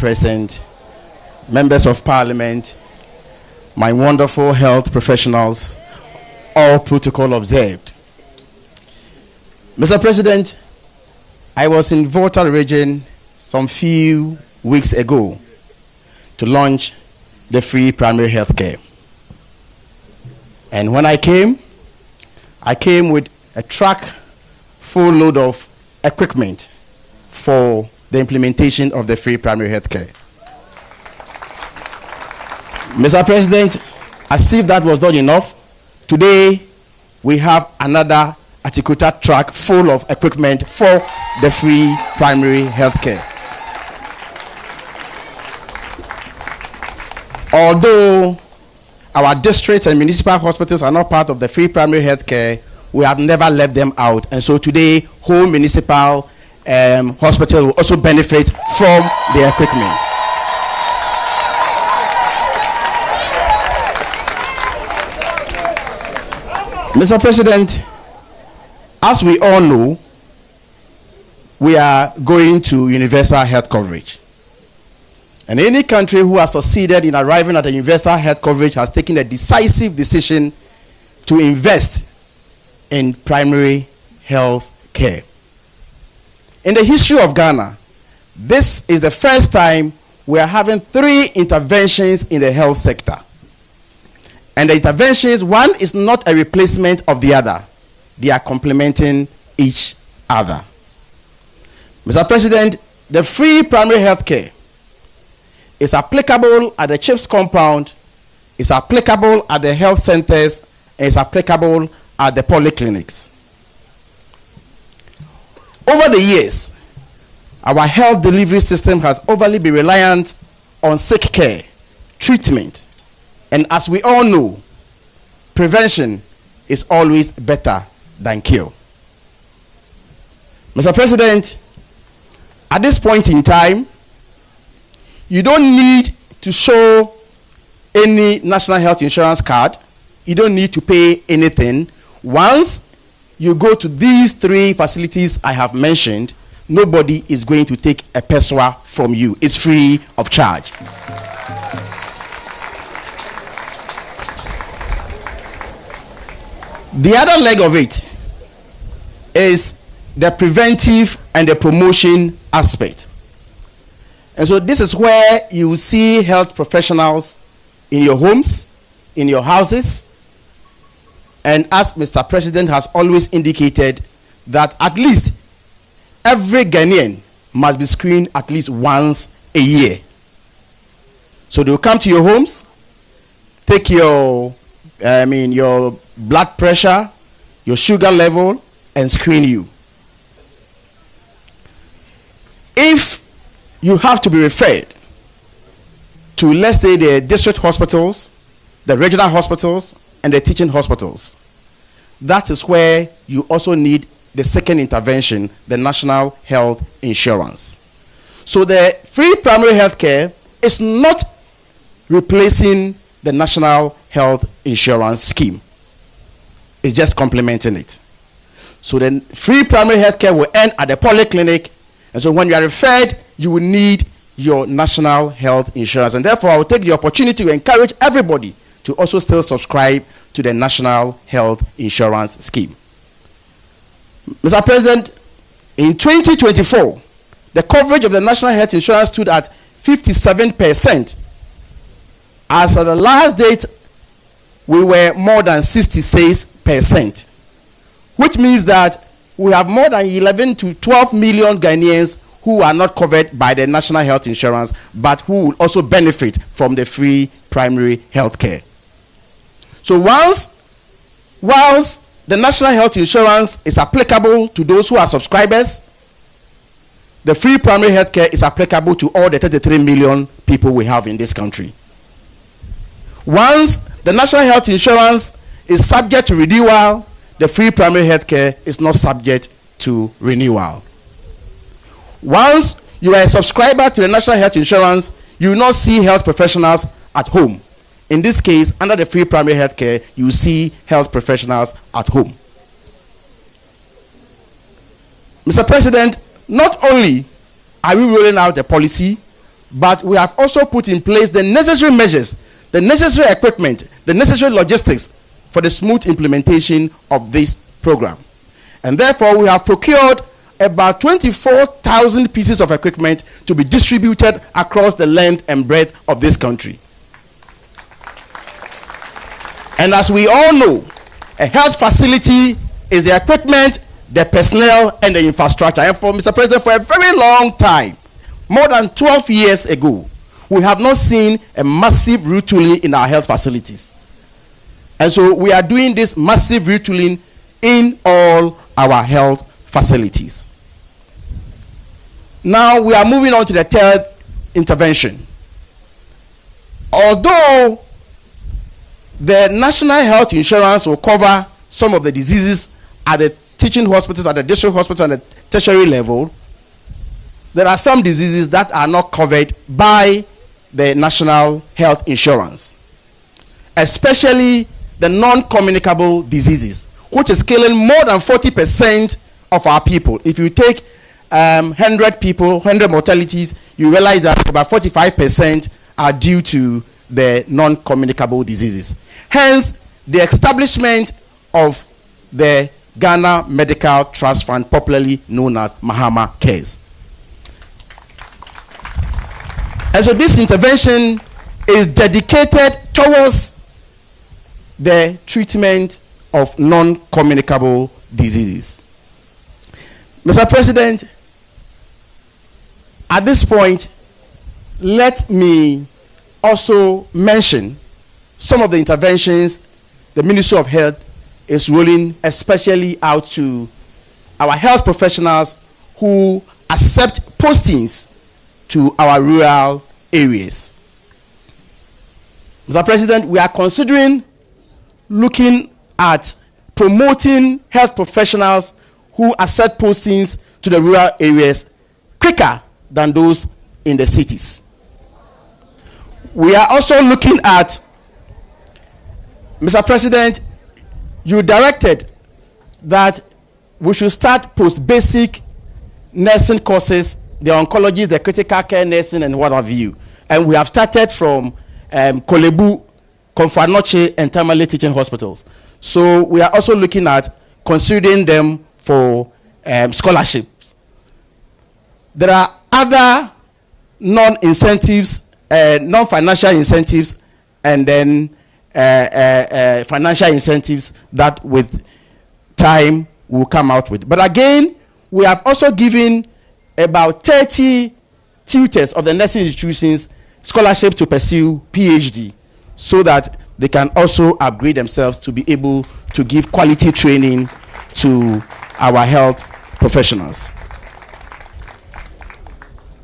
present, members of parliament, my wonderful health professionals, all protocol observed. Mr. President, I was in Volta region some few weeks ago to launch the free primary health care. And when I came with a truck full load of equipment for the implementation of the free primary health care. Mr. President, as if that was not enough, today we have another articulated truck full of equipment for the free primary health care. Although our districts and municipal hospitals are not part of the free primary health care, we have never left them out. And so today, whole municipal hospital will also benefit from the equipment. Mr. President, as we all know, we are going to universal health coverage. And any country who has succeeded in arriving at a universal health coverage has taken a decisive decision to invest in primary health care. In the history of Ghana, this is the first time we are having 3 interventions in the health sector. And the interventions, one is not a replacement of the other. They are complementing each other. Mr. President, the free primary health care is applicable at the chief's compound, is applicable at the health centers, and is applicable at the polyclinics. Over the years, our health delivery system has overly been reliant on sick care, treatment, and as we all know, prevention is always better than cure. Mr. President, at this point in time, you don't need to show any national health insurance card. You don't need to pay anything. Once you go to these 3 facilities I have mentioned, nobody is going to take a pesewa from you. It's free of charge. The other leg of it is the preventive and the promotion aspect. And so this is where you see health professionals in your homes, in your houses, and as Mr. President has always indicated, that at least every Ghanaian must be screened at least once a year. So they will come to your homes, take your blood pressure, your sugar level, and screen you. If you have to be referred to, let's say, the district hospitals, the regional hospitals, and the teaching hospitals, that is where you also need the second intervention, the national health insurance. So the free primary health care is not replacing the national health insurance scheme. It's just complementing it. So the free primary health care will end at the polyclinic, and so when you are referred, you will need your national health insurance. And therefore, I will take the opportunity to encourage everybody to also still subscribe to the national health insurance scheme. Mr. President, in 2024, the coverage of the national health insurance stood at 57%. As of the last date, we were more than 66%, which means that we have more than 11 to 12 million Ghanaians who are not covered by the national health insurance, but who will also benefit from the free primary health care. So whilst the national health insurance is applicable to those who are subscribers, the free primary health care is applicable to all the 33 million people we have in this country. Once the national health insurance is subject to renewal, the free primary health care is not subject to renewal. Once you are a subscriber to the national health insurance, you will not see health professionals at home. In this case, under the free primary health care, you see health professionals at home. Mr. President, not only are we rolling out a policy, but we have also put in place the necessary measures, the necessary equipment, the necessary logistics for the smooth implementation of this program. And therefore, we have procured about 24,000 pieces of equipment to be distributed across the length and breadth of this country. And as we all know, a health facility is the equipment, the personnel, and the infrastructure. And for Mr. President, for a very long time, more than 12 years ago, we have not seen a massive retooling in our health facilities. And so we are doing this massive retooling in all our health facilities. Now we are moving on to the third intervention. Although the national health insurance will cover some of the diseases at the teaching hospitals, at the district hospital, at the tertiary level, there are some diseases that are not covered by the national health insurance, especially the non-communicable diseases, which is killing more than 40% of our people. If you take 100 people, 100 mortalities, you realize that about 45% are due to the non-communicable diseases. Hence, the establishment of the Ghana Medical Trust Fund, popularly known as Mahama Cares. And so this intervention is dedicated towards the treatment of non-communicable diseases. Mr. President, at this point, let me also mention some of the interventions the Ministry of Health is rolling especially out to our health professionals who accept postings to our rural areas. Mr. President, we are considering looking at promoting health professionals who accept postings to the rural areas quicker than those in the cities. We are also looking at, Mr. President, you directed that we should start post-basic nursing courses, the oncology, the critical care nursing, and what have you. And we have started from Kolebu, Komfanoche, and Tamale teaching hospitals. So we are also looking at considering them for scholarships. There are other non-incentives, non-financial incentives, and then financial incentives that with time we'll come out with. But again, we have also given about 30 tutors of the nursing institutions scholarships to pursue PhD, so that they can also upgrade themselves to be able to give quality training to our health professionals.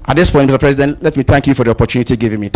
At this point, Mr. President, let me thank you for the opportunity given me.